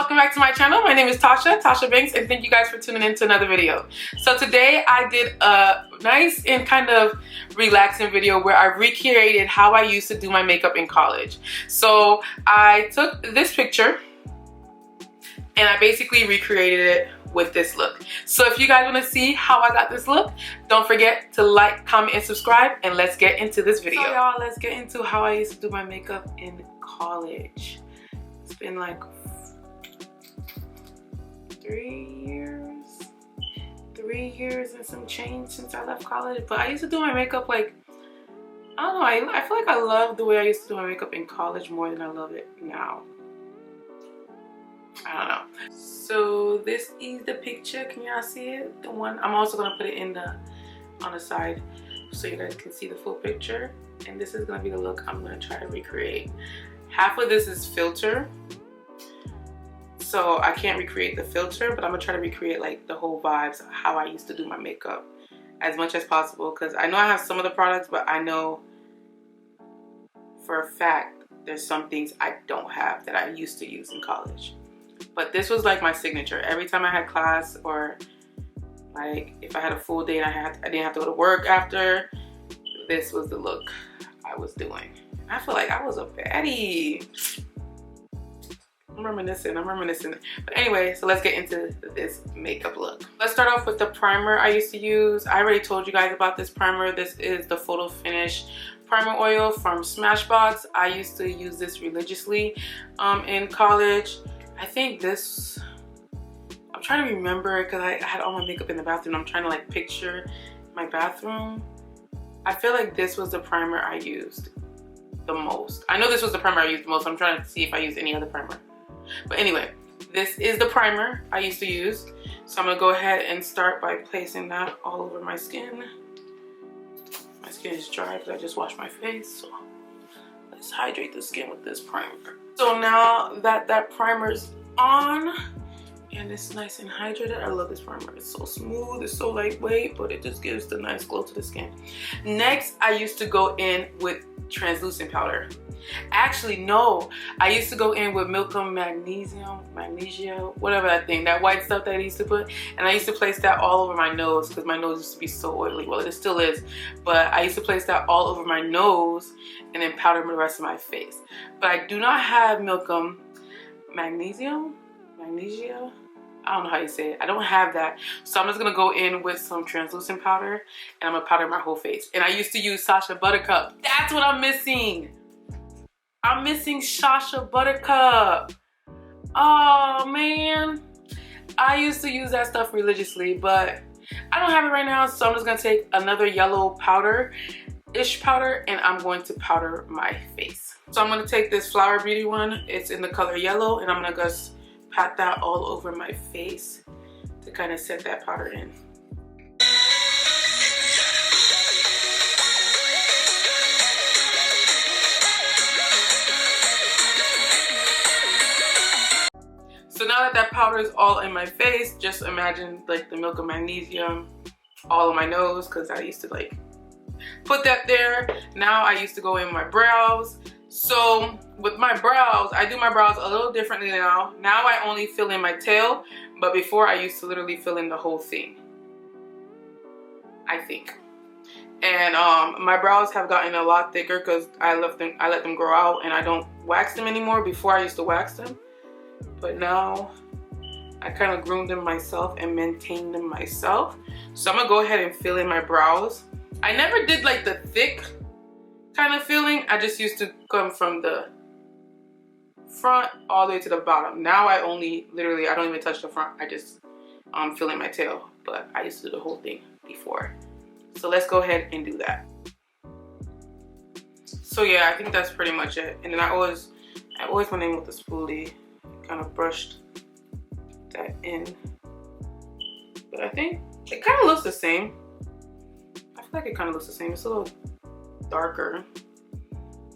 welcome back to my channel. My name is Tasha Banks, and thank you guys for tuning in to another video. So today I did a nice and kind of relaxing video where I recreated how I used to do my makeup in college. So I took this picture and I basically recreated it with this look. So if you guys want to see how I got this look, don't forget to like, comment, and subscribe, and let's get into this video. So y'all, let's get into how I used to do my makeup in college. It's been like 3 years and some change since I left college. But I used to do my makeup like, I don't know, I feel like I love the way I used to do my makeup in college more than I love it now. I don't know. So this is the picture. Can y'all see it? The one, I'm also gonna put it in on the side so you guys can see the full picture. And this is gonna be the look I'm gonna try to recreate. Half of this is filter, so I can't recreate the filter, but I'm gonna try to recreate like the whole vibes of how I used to do my makeup as much as possible, because I know I have some of the products, but I know for a fact there's some things I don't have that I used to use in college. But this was like my signature. Every time I had class, or like if I had a full day and I didn't have to go to work after, this was the look I was doing. I feel like I was a baddie. I'm reminiscing. But anyway, so let's get into this makeup look. Let's start off with the primer I used to use. I already told you guys about this primer. This is the Photo Finish Primer Oil from Smashbox. I used to use this religiously in college. I think this, I'm trying to remember because I had all my makeup in the bathroom. I'm trying to like picture my bathroom. I feel like this was the primer I used the most. I know this was the primer I used the most. I'm trying to see if I used any other primer. But anyway, this is the primer I used to use. So I'm gonna go ahead and start by placing that all over my skin. My skin is dry because I just washed my face. So let's hydrate the skin with this primer. So now that that primer's on and it's nice and hydrated, I love this primer. It's so smooth, it's so lightweight, but it just gives the nice glow to the skin. Next, I used to go in with translucent powder. Actually, no, I used to go in with Milk Magnesia, whatever that thing, that white stuff that I used to put, and I used to place that all over my nose because my nose used to be so oily. Well, it still is, but I used to place that all over my nose and then powder the rest of my face. But I do not have Milk Magnesia. I don't know how you say it. I don't have that. So I'm just gonna go in with some translucent powder and I'm gonna powder my whole face. And I used to use Sacha Buttercup. That's what I'm missing. I'm missing Sacha Buttercup. Oh man. I used to use that stuff religiously, but I don't have it right now. So I'm just gonna take another yellow powder-ish powder and I'm going to powder my face. So I'm gonna take this Flower Beauty one. It's in the color yellow, and I'm gonna just pat that all over my face to kind of set that powder in. So now that that powder is all in my face, just imagine like the Milk of Magnesium all on my nose, because I used to like put that there. Now I used to go in my brows. So with my brows, I do my brows a little differently now. Now I only fill in my tail, but before I used to literally fill in the whole thing, I think. And my brows have gotten a lot thicker because I let them grow out and I don't wax them anymore. Before I used to wax them, but now I kind of groomed them myself and maintained them myself. So I'm gonna go ahead and fill in my brows. I never did like the thick kind of feeling. I just used to come from the front all the way to the bottom. Now I only literally, I don't even touch the front. I just fill in my tail, but I used to do the whole thing before. So let's go ahead and do that. So yeah, I think that's pretty much it. And then I always went in with the spoolie, kind of brushed that in. But I think it kind of looks the same. I feel like it kind of looks the same. It's a little darker,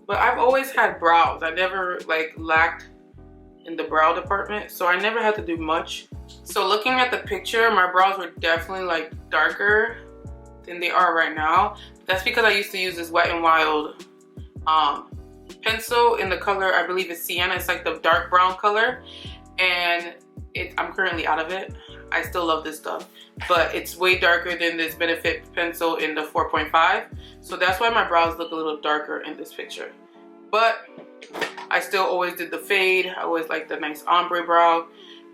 but I've always had brows. I never like lacked in the brow department, so I never had to do much. So looking at the picture, my brows were definitely like darker than they are right now. That's because I used to use this Wet n Wild pencil in the color, I believe it's sienna. It's like the dark brown color, and I'm currently out of it. I still love this stuff, but it's way darker than this Benefit pencil in the 4.5. So that's why my brows look a little darker in this picture. But I still always did the fade. I always like the nice ombre brow,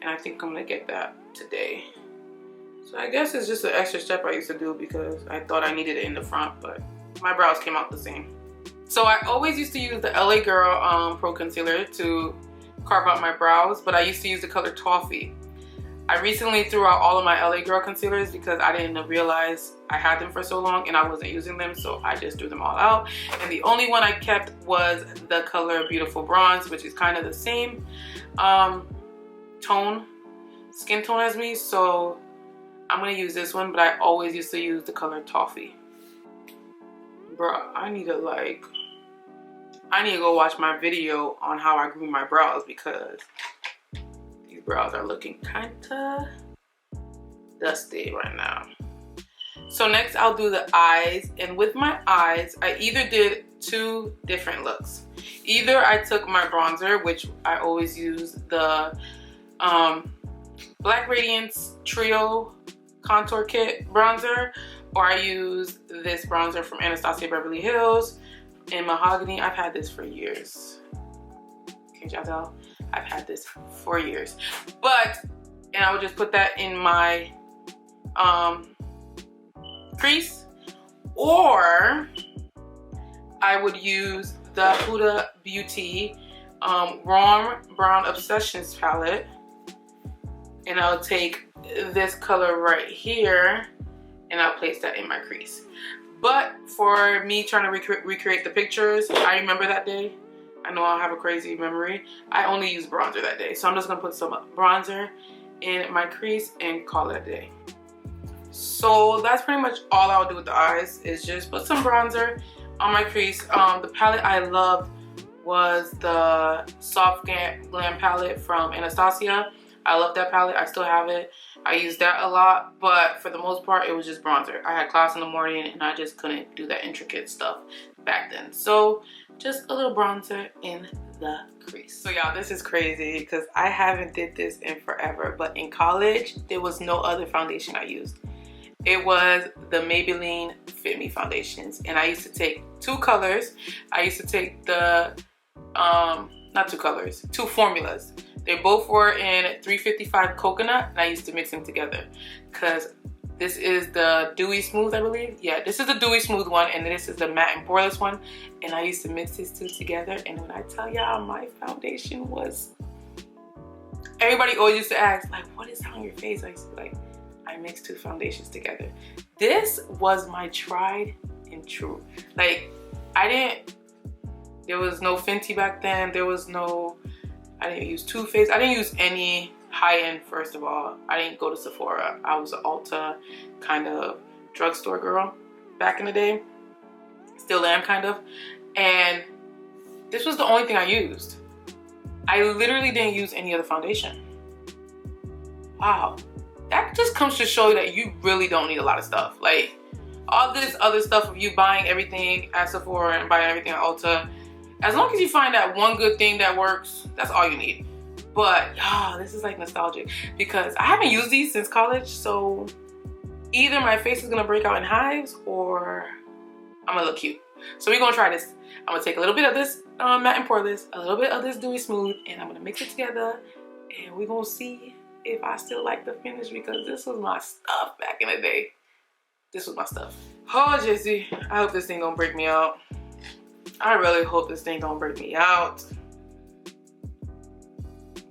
and I think I'm gonna get that today. So I guess it's just an extra step I used to do because I thought I needed it in the front, but my brows came out the same. So I always used to use the LA Girl Pro Concealer to carve out my brows, but I used to use the color Toffee. I recently threw out all of my LA Girl concealers because I didn't realize I had them for so long and I wasn't using them, so I just threw them all out. And the only one I kept was the color Beautiful Bronze, which is kind of the same skin tone as me, so I'm gonna use this one, but I always used to use the color Toffee. Bruh, I need to go watch my video on how I grew my brows because these brows are looking kinda dusty right now. So next I'll do the eyes, and with my eyes I either did two different looks. Either I took my bronzer, which I always use the Black Radiance Trio Contour Kit bronzer, or I use this bronzer from Anastasia Beverly Hills in Mahogany. I've had this for years. Can't y'all tell? I've had this for years. And I would just put that in my crease, or I would use the Huda Beauty Warm Brown Obsessions palette, and I'll take this color right here and I'll place that in my crease. But for me trying to recreate the pictures, I remember that day. I know I have a crazy memory. I only used bronzer that day, so I'm just gonna put some bronzer in my crease and call it a day. So that's pretty much all I'll do with the eyes, is just put some bronzer on my crease. The palette I loved was the Soft Glam palette from Anastasia. I love that palette. I still have it. I use that a lot, but for the most part, it was just bronzer. I had class in the morning and I just couldn't do that intricate stuff back then. So just a little bronzer in the crease. So y'all, this is crazy because I haven't did this in forever, but in college, there was no other foundation I used. It was the Maybelline Fit Me foundations, and I used to take two colors. I used to take the, not two colors, two formulas. They both were in 355 Coconut, and I used to mix them together because this is the Dewy Smooth, I believe. Yeah, this is the Dewy Smooth one, and this is the Matte and Poreless one, and I used to mix these two together. And when I tell y'all, my foundation was, everybody always used to ask, like, what is on your face? I used to be like, I mixed two foundations together. This was my tried and true. Like, there was no Fenty back then. There was no, I didn't use Too Faced. I didn't use any high-end, first of all. I didn't go to Sephora. I was an Ulta kind of drugstore girl back in the day. Still am, kind of. And this was the only thing I used. I literally didn't use any other foundation. Wow. That just comes to show you that you really don't need a lot of stuff. Like, all this other stuff of you buying everything at Sephora and buying everything at Ulta, as long as you find that one good thing that works, that's all you need. But, y'all, this is like nostalgic because I haven't used these since college, so either my face is gonna break out in hives or I'm gonna look cute. So we're gonna try this. I'm gonna take a little bit of this Matte and Poreless, a little bit of this Dewy Smooth, and I'm gonna mix it together, and we're gonna see if I still like the finish, because this was my stuff back in the day. This was my stuff. Oh, Jesse, I hope this thing don't break me out. I really hope this thing don't break me out.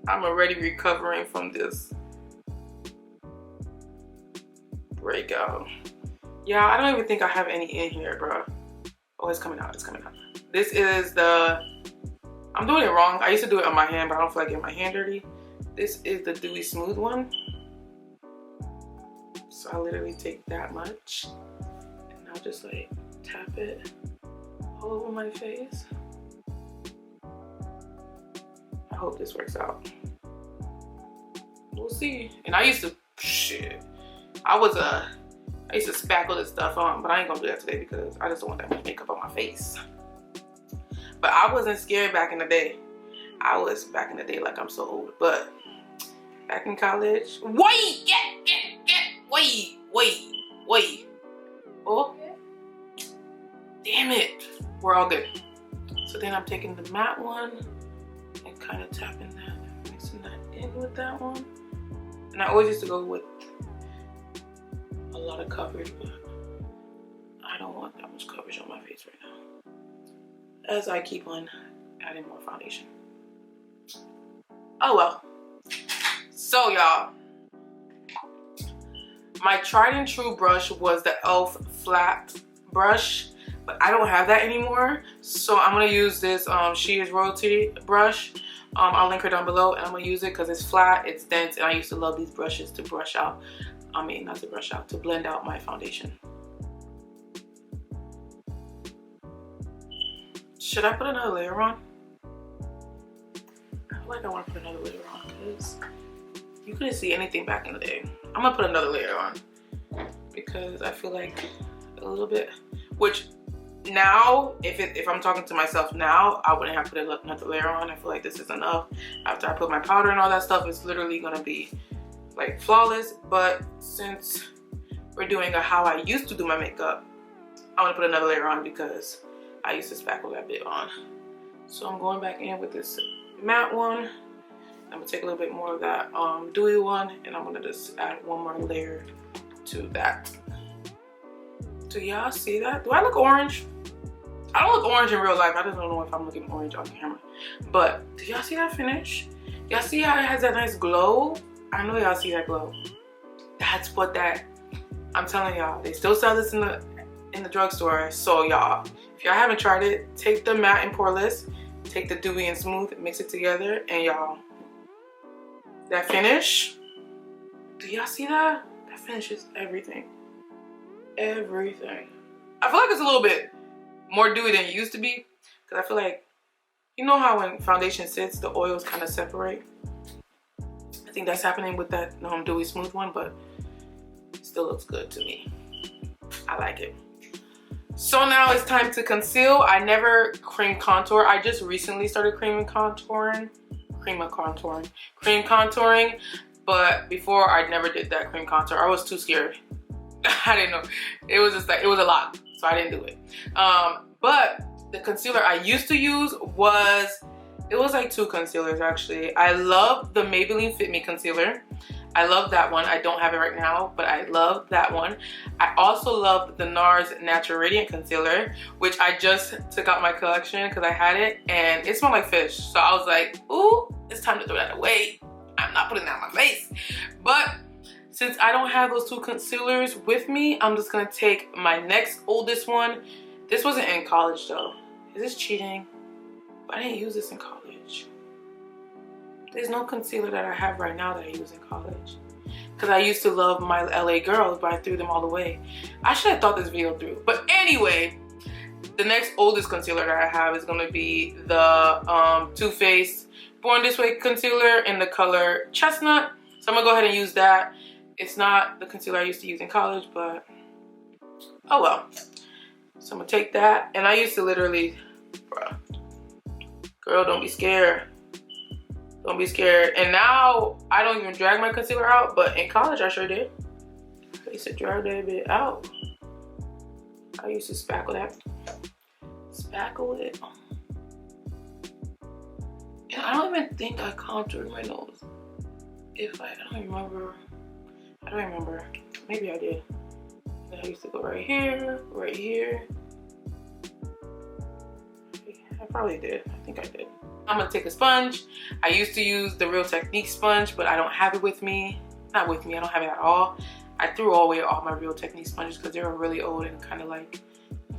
I'm already recovering from this breakout. Yeah, I don't even think I have any in here, bro. Oh, it's coming out, it's coming out. This is the, I'm doing it wrong. I used to do it on my hand, but I don't feel like getting my hand dirty. This is the Dewy Smooth one. So I literally take that much and I'll just like tap it all over my face. I hope this works out. We'll see. And I used to, I used to spackle this stuff on, but I ain't gonna do that today because I just don't want that much makeup on my face. But I wasn't scared back in the day. I was back in the day like I'm so old, but back in college. Wait! Wait. Oh, damn it. We're all good. So then I'm taking the matte one and kind of tapping that, mixing that in with that one. And I always used to go with a lot of coverage, but I don't want that much coverage on my face right now, as I keep on adding more foundation. Oh well. So y'all, my tried and true brush was the e.l.f. flat brush, but I don't have that anymore. So I'm gonna use this She Is Royalty brush. I'll link her down below, and I'm gonna use it because it's flat, it's dense, and I used to love these brushes to brush out. Not to brush out, to blend out my foundation. Should I put another layer on? I feel like I want to put another layer on because you couldn't see anything back in the day. I'm gonna put another layer on because I feel like a little bit, which now, if I'm talking to myself now, I wouldn't have put another layer on. I feel like this is enough. After I put my powder and all that stuff, it's literally gonna be like flawless. But since we're doing a how I used to do my makeup, I want to put another layer on because I used to spackle that bit on. So I'm going back in with this matte one. I'm gonna take a little bit more of that dewy one, and I'm gonna just add one more layer to that. Do y'all see that? Do I look orange? I don't look orange in real life. I just don't know if I'm looking orange on camera. But do y'all see that finish? Y'all see how it has that nice glow? I know y'all see that glow. That's what that, I'm telling y'all, they still sell this in the drugstore. So y'all, if y'all haven't tried it, take the matte and Poreless, take the dewy and smooth, mix it together, and y'all, that finish, do y'all see that? That finishes everything. Everything. I feel like it's a little bit more dewy than it used to be, because I feel like, you know how when foundation sits, the oils kind of separate? I think that's happening with that dewy smooth one, but it still looks good to me. I like it. So now it's time to conceal. I never cream contour. I just recently started cream contouring, but before I never did that cream contour. I was too scared. I didn't know. It was just like, it was a lot, so I didn't do it. But the concealer I used to use was, it was like two concealers actually. I love the Maybelline Fit Me concealer. I love that one. I don't have it right now, but I love that one. I also love the NARS Natural Radiant Concealer, which I just took out my collection because I had it and it smelled like fish. So I was like, ooh, it's time to throw that away. I'm not putting that on my face. But since I don't have those two concealers with me, I'm just gonna take my next oldest one. This wasn't in college though. Is this cheating? But I didn't use this in college. There's no concealer that I have right now that I use in college. Because I used to love my LA girls, but I threw them all away. I should have thought this video through. But anyway, the next oldest concealer that I have is going to be the Too Faced Born This Way concealer in the color Chestnut. So I'm going to go ahead and use that. It's not the concealer I used to use in college, but oh well. So I'm going to take that. And I used to literally, bruh, girl, don't be scared. Don't be scared. And now I don't even drag my concealer out, but in college I sure did. I used to drag that bit out. I used to spackle that. Spackle it. And I don't even think I contoured my nose. I don't remember. I don't remember. Maybe I did. I used to go right here, right here. I probably did. I think I did. I'm gonna take a sponge. I used to use the Real Technique sponge, but I don't have it with me. Not with me, I don't have it at all. I threw away all my Real Technique sponges because they were really old and kind of like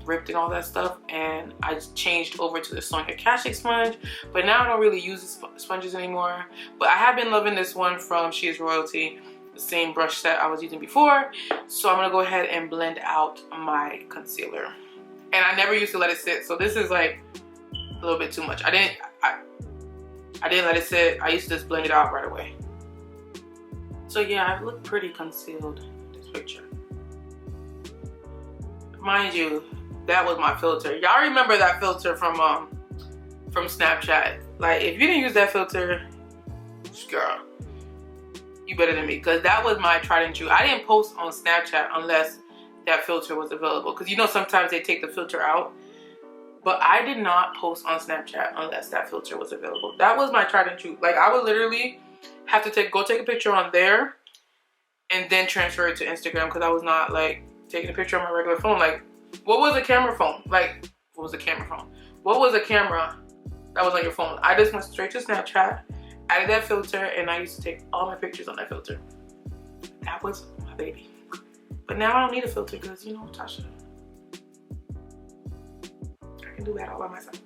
ripped and all that stuff. And I just changed over to the Sonia Kashuk sponge. But now I don't really use the sponges anymore. But I have been loving this one from She Is Royalty, the same brush set I was using before. So I'm gonna go ahead and blend out my concealer. And I never used to let it sit, so this is like a little bit too much. I didn't let it sit. I used to just blend it out right away. So yeah, I look pretty concealed in this picture. Mind you, that was my filter. Y'all remember that filter from Snapchat? Like, if you didn't use that filter, girl, you better than me, because that was my tried and true. I didn't post on Snapchat unless that filter was available, because you know sometimes they take the filter out. But I did not post on Snapchat unless that filter was available. That was my tried and true. Like, I would literally have to go take a picture on there and then transfer it to Instagram, because I was not like taking a picture on my regular phone. Like, what was a camera phone? Like, what was a camera phone? What was a camera that was on your phone? I just went straight to Snapchat, added that filter, and I used to take all my pictures on that filter. That was my baby. But now I don't need a filter because, you know, Tasha, I can do that all by myself.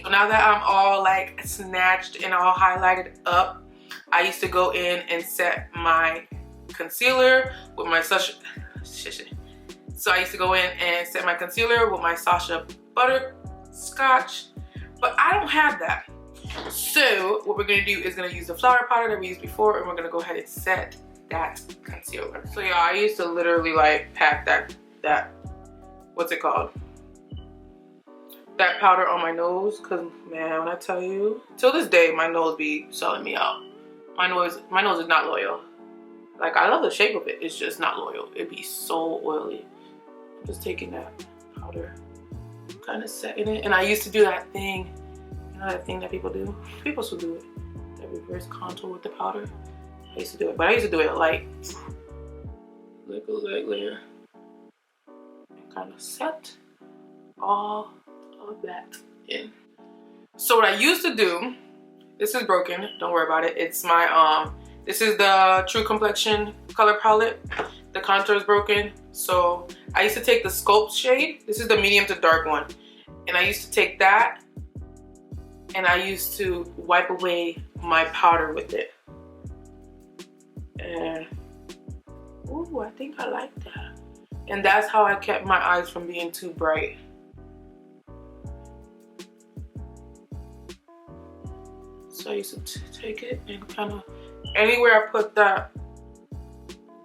So now that I'm all like snatched and all highlighted up, I used to go in and set my concealer with my Sasha. So I used to go in and set my concealer with my Sasha Butterscotch, but I don't have that. So what we're gonna do is gonna use the flower powder that we used before, and we're gonna go ahead and set that concealer. So yeah, I used to literally like pack that what's it called? That powder on my nose, cause man, when I tell you, till this day, my nose be selling me out. My nose is not loyal. Like, I love the shape of it, it's just not loyal. It'd be so oily. I'm just taking that powder, kind of setting it. And I used to do that thing, you know that thing that people do? People still do it. That reverse contour with the powder. I used to do it, but I used to do it like a light layer. And kind of set all of that in. So what I used to do, this is broken, don't worry about it. It's my, this is the True Complexion color palette. The contour is broken. So I used to take the Sculpt shade. This is the medium to dark one. And I used to take that and I used to wipe away my powder with it. And, ooh, I think I like that. And that's how I kept my eyes from being too bright. So I used to take it and kind of, anywhere I put that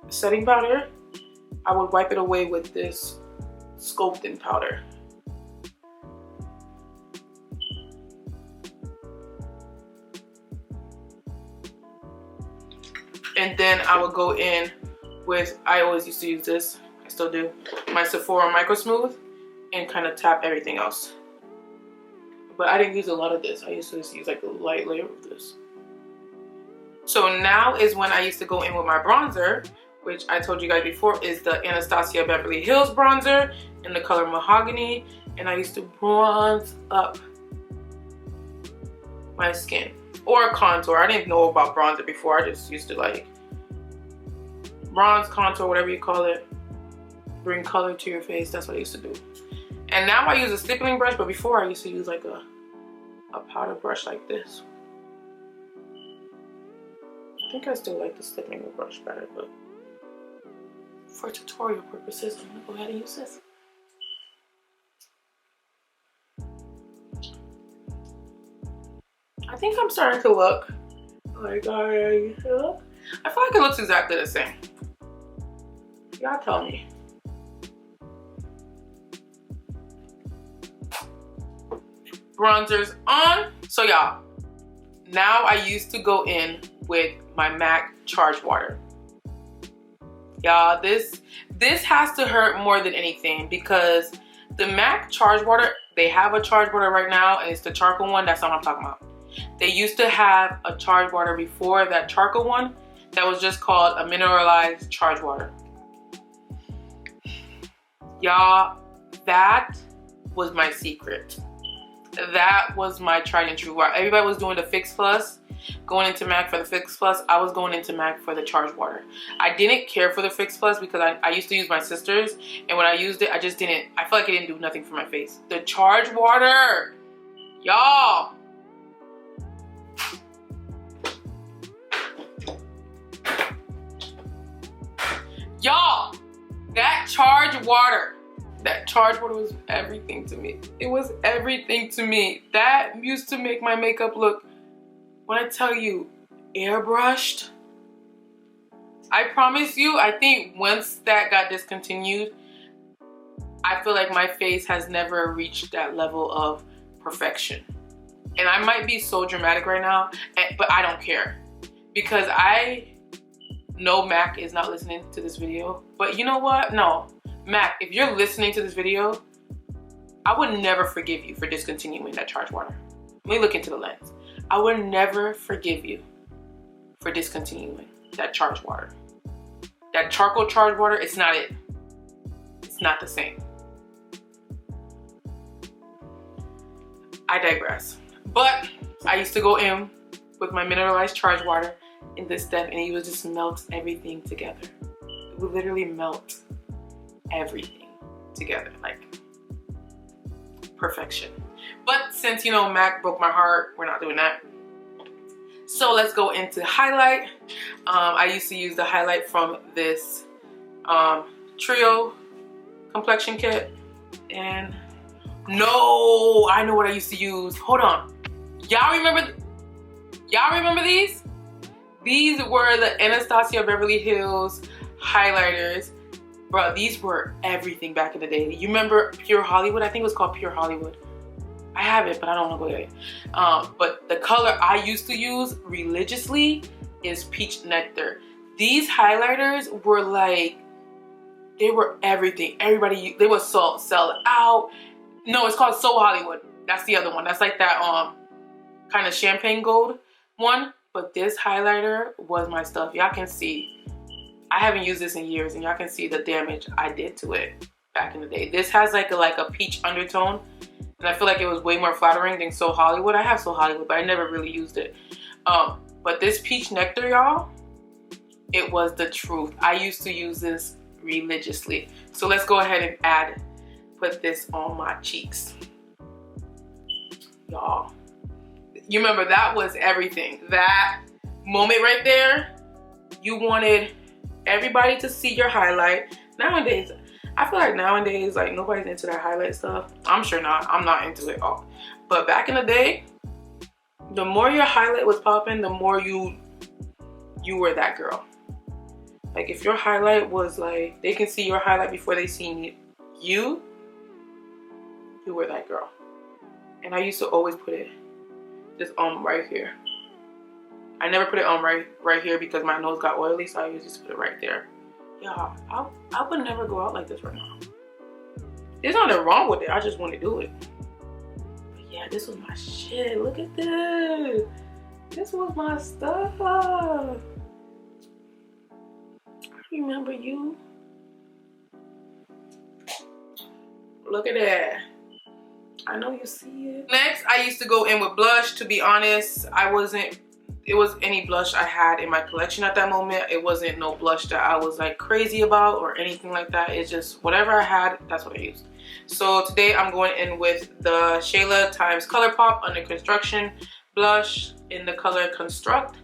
setting powder, I would wipe it away with this sculpting powder. And then I would go in with, I always used to use this, I still do, my Sephora Micro Smooth, and kind of tap everything else. But I didn't use a lot of this. I used to just use like a light layer of this. So now is when I used to go in with my bronzer, which I told you guys before is the Anastasia Beverly Hills bronzer in the color Mahogany. And I used to bronze up my skin. Or contour. I didn't know about bronzer before. I just used to like bronze, contour, whatever you call it. Bring color to your face. That's what I used to do. And now I use a stippling brush, but before I used to use like a powder brush like this. I think I still like the stippling brush better, but for tutorial purposes, I'm gonna go ahead and use this. I think I'm starting to look like I feel like it looks exactly the same. Y'all tell me. Bronzers on. So y'all, now I used to go in with my MAC Charge Water. Y'all, this has to hurt more than anything, because the MAC Charge Water, they have a Charge Water right now, and it's the charcoal one. That's not what I'm talking about. They used to have a Charge Water before that charcoal one that was just called a mineralized Charge Water. Y'all, that was my secret. That was my tried and true. While everybody was doing the Fix Plus, going into MAC for the Fix Plus, I was going into MAC for the Charge Water. I didn't care for the Fix Plus because I used to use my sister's, and when I used it, I just didn't, I feel like it didn't do nothing for my face. The Charge Water, y'all. Y'all, that Charge Water. That Charge Water was everything to me. It was everything to me. That used to make my makeup look, when I tell you, airbrushed. I promise you, I think once that got discontinued, I feel like my face has never reached that level of perfection. And I might be so dramatic right now, but I don't care. Because I No, Mac is not listening to this video. But you know what? No. Mac, if you're listening to this video, I would never forgive you for discontinuing that charge water. Let me look into the lens. I would never forgive you for discontinuing that charge water. That charcoal charge water, it's not it. It's not the same. I digress. But I used to go in with my mineralized charge water in this step, and it would just melt everything together. It would literally melt everything together, like perfection. But since, you know, Mac broke my heart, we're not doing that. So let's go into highlight. I used to use the highlight from this Trio complexion kit. And no, I know what I used to use. Hold on. Y'all remember these? These were the Anastasia Beverly Hills highlighters. Bro, these were everything back in the day. You remember Pure Hollywood? I think it was called Pure Hollywood. I have it, but I don't want to go get it. But the color I used to use religiously is Peach Nectar. These highlighters were like, they were everything. Everybody, they would sell out. No, it's called So Hollywood. That's the other one. That's like that kind of champagne gold one. But this highlighter was my stuff. Y'all can see, I haven't used this in years, and y'all can see the damage I did to it back in the day. This has like a peach undertone, and I feel like it was way more flattering than So Hollywood. I have So Hollywood, but I never really used it. But this Peach Nectar, y'all, it was the truth. I used to use this religiously. So let's go ahead and put this on my cheeks. Y'all, you remember that was everything. That moment right there, you wanted everybody to see your highlight. Nowadays, I feel like nowadays, like, nobody's into that highlight stuff. I'm sure not. I'm not into it all. But back in the day, the more your highlight was popping, the more you were that girl. Like, if your highlight was like, they can see your highlight before they see you, you were that girl. And I used to always put it just right here. I never put it on right here because my nose got oily, so I usually just put it right there. Yeah, I would never go out like this right now. There's nothing wrong with it. I just want to do it. But yeah, this was my shit. Look at this. This was my stuff. I remember you. Look at that. I know you see it. Next, I used to go in with blush. To be honest, it was any blush I had in my collection at that moment. It wasn't no blush that I was like crazy about or anything like that. It's just whatever I had, that's what I used. So today I'm going in with the Shayla times ColourPop Under Construction blush in the color Construct.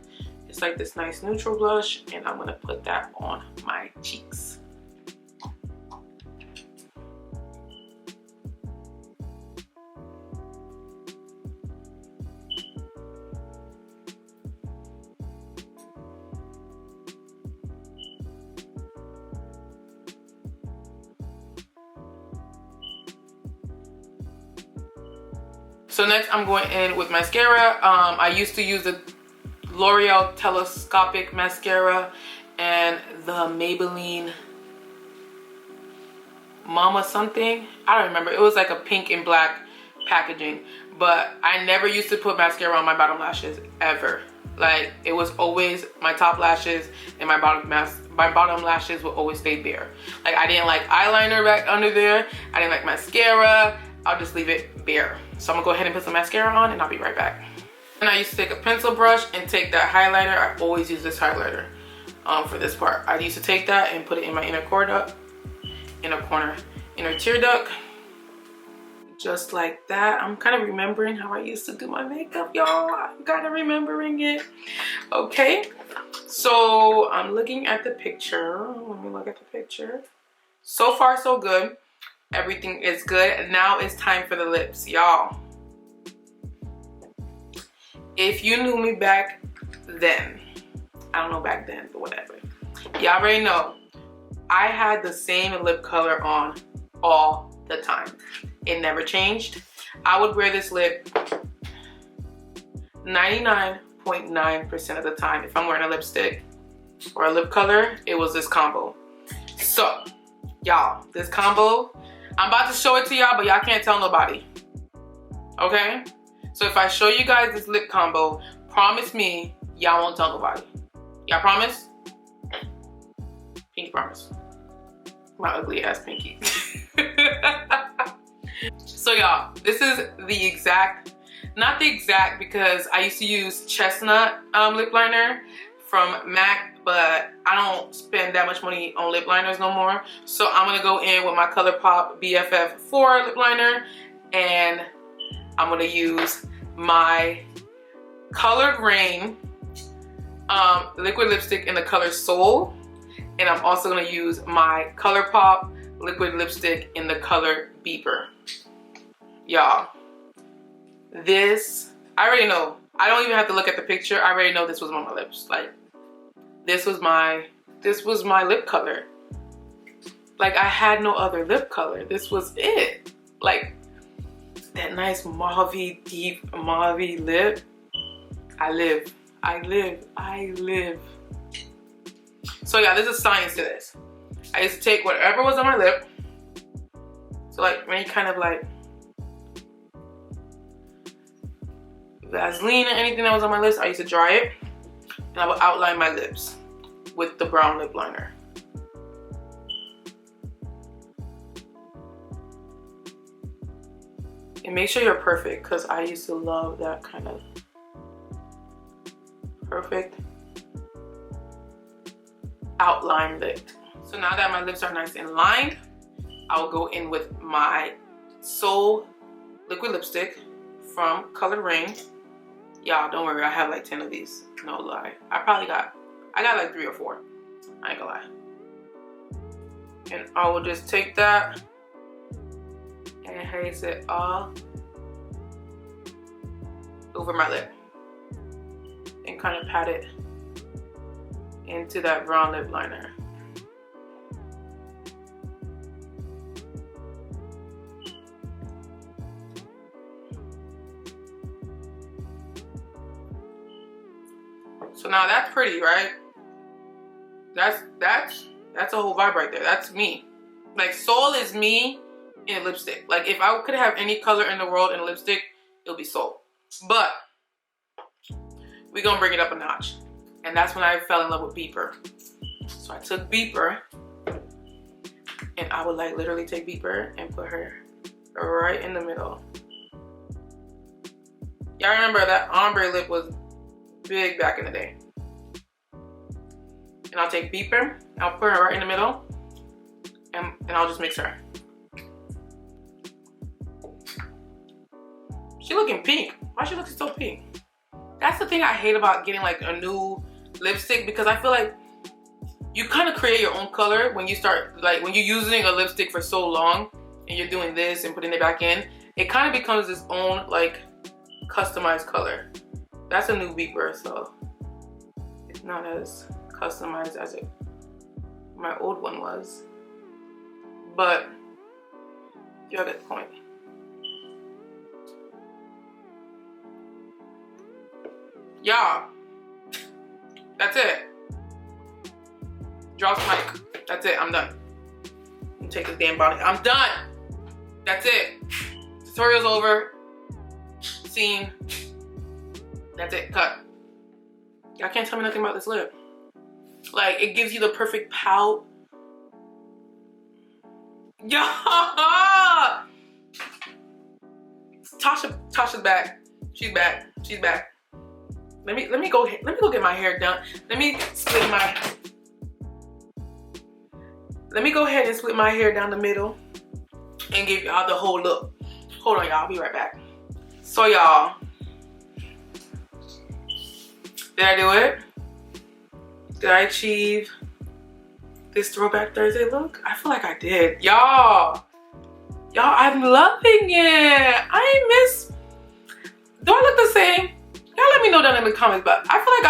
It's like this nice neutral blush, and I'm gonna put that on my cheeks. So next I'm going in with mascara. I used to use the L'Oreal Telescopic Mascara and the Maybelline Mama something. I don't remember. It was like a pink and black packaging. But I never used to put mascara on my bottom lashes ever. Like, it was always my top lashes and my bottom lashes would always stay bare. Like, I didn't like eyeliner back under there. I didn't like mascara. I'll just leave it bare. So I'm gonna go ahead and put some mascara on, and I'll be right back. And I used to take a pencil brush and take that highlighter. I always use this highlighter for this part. I used to take that and put it in my inner tear duct. Just like that. I'm kind of remembering how I used to do my makeup, y'all. I'm kind of remembering it. Okay, so I'm looking at the picture. Let me look at the picture. So far, so good. Everything is good. Now it's time for the lips, y'all. If you knew me back then, I don't know back then, but whatever. Y'all already know, I had the same lip color on all the time. It never changed. I would wear this lip 99.9% of the time if I'm wearing a lipstick. or a lip color, it was this combo. So, y'all, this combo, I'm about to show it to y'all, but y'all can't tell nobody. Okay? So if I show you guys this lip combo, promise me y'all won't tell nobody. Y'all promise? Pinky promise. My ugly ass pinky. So y'all, this is the exact, not the exact, because I used to use Chestnut lip liner from MAC, but I don't spend that much money on lip liners no more. So I'm gonna go in with my ColourPop BFF4 lip liner, and I'm gonna use my Colored Rain liquid lipstick in the color Soul, and I'm also gonna use my ColourPop liquid lipstick in the color Beeper. Y'all, this, I already know. I don't even have to look at the picture. I already know this was on my lips. Like, this was my lip color. Like, I had no other lip color. This was it. Like, that nice mauve-y, deep mauve-y lip. I live. I live. I live. So yeah, there's a science to this. I used to take whatever was on my lip. So like, any kind of like Vaseline or anything that was on my lips, I used to dry it, and I would outline my lips with the brown lip liner. And make sure you're perfect, because I used to love that kind of perfect outline lip. So now that my lips are nice and lined, I'll go in with my Soul liquid lipstick from Colored Rain. Y'all, don't worry, I have like 10 of these. No lie. I got like 3 or 4. I ain't gonna lie. And I will just take that and haze it all over my lip. And kind of pat it into that brown lip liner. So now that's pretty, right? That's a whole vibe right there. That's me. Like, Soul is me in a lipstick. Like, if I could have any color in the world in a lipstick, it'll be Soul. But we're gonna bring it up a notch. And that's when I fell in love with Beeper. So I took Beeper, and I would like literally take Beeper and put her right in the middle. Y'all remember that ombre lip was big back in the day. And I'll take Beeper, I'll put her right in the middle, and I'll just mix her. She looking pink. Why is she looking so pink? That's the thing I hate about getting like a new lipstick, because I feel like you kind of create your own color when you start, like when you're using a lipstick for so long and you're doing this and putting it back in, it kind of becomes its own like customized color. That's a new Beeper, so it's not as customized as my old one was. But you'll get the point. Y'all, that's it. Drop the mic. That's it. I'm done. I'm take this damn body. I'm done. That's it. Tutorial's over. Scene. That's it. Cut. Y'all can't tell me nothing about this lip. Like, it gives you the perfect pout. Yeah. Tasha's back. She's back. She's back. Let me go get my hair done. Let me go ahead and split my hair down the middle and give y'all the whole look. Hold on, y'all. I'll be right back. So, y'all, did I do it? Did I achieve this Throwback Thursday look? I feel like I did. Y'all, I'm loving it. I miss. Do I look the same? Y'all let me know down in the comments, but I feel like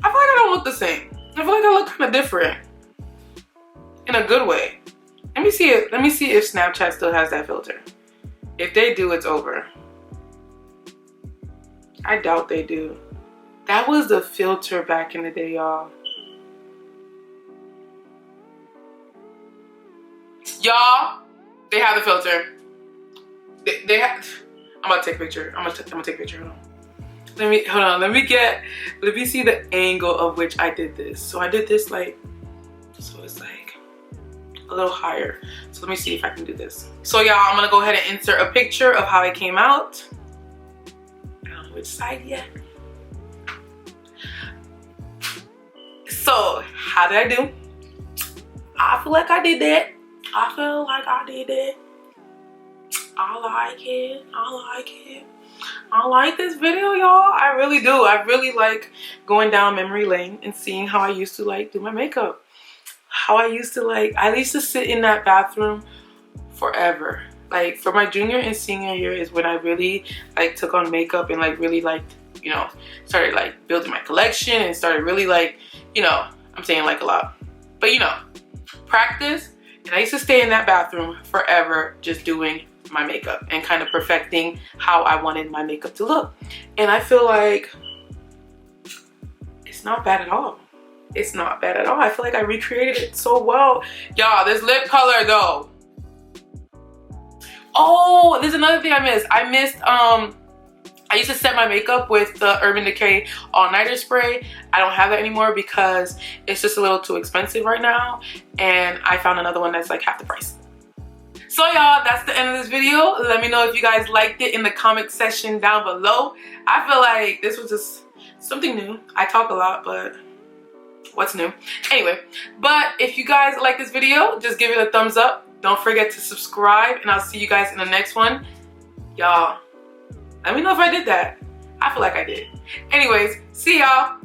I don't look the same. I feel like I look kind of different. In a good way. Let me see if Snapchat still has that filter. If they do, it's over. I doubt they do. That was the filter back in the day, y'all. Y'all, they have the filter. They have. I'm about to take a picture. I'm gonna take a picture. Hold on. Let me see the angle of which I did this. So I did this like, so it's like a little higher. So let me see if I can do this. So y'all, I'm gonna go ahead and insert a picture of how it came out. I don't know which side yet. So how did I do? I feel like I did that. I like it. I like this video, y'all. I really do. I really like going down memory lane and seeing how I used to like do my makeup. How I used to sit in that bathroom forever. Like for my junior and senior year is when I really like took on makeup and like really like, you know, started like building my collection and started really like, you know, I'm saying like a lot, but you know, practice. And I used to stay in that bathroom forever just doing my makeup and kind of perfecting how I wanted my makeup to look. And I feel like it's not bad at all. It's not bad at all. I feel like I recreated it so well. Y'all, this lip color though. Oh, there's another thing I missed. I used to set my makeup with the Urban Decay All Nighter Spray. I don't have that anymore because it's just a little too expensive right now. And I found another one that's like half the price. So y'all, that's the end of this video. Let me know if you guys liked it in the comment section down below. I feel like this was just something new. I talk a lot, but what's new? Anyway, but if you guys like this video, just give it a thumbs up. Don't forget to subscribe, and I'll see you guys in the next one. Y'all, let me know if I did that. I feel like I did. Anyways, see y'all.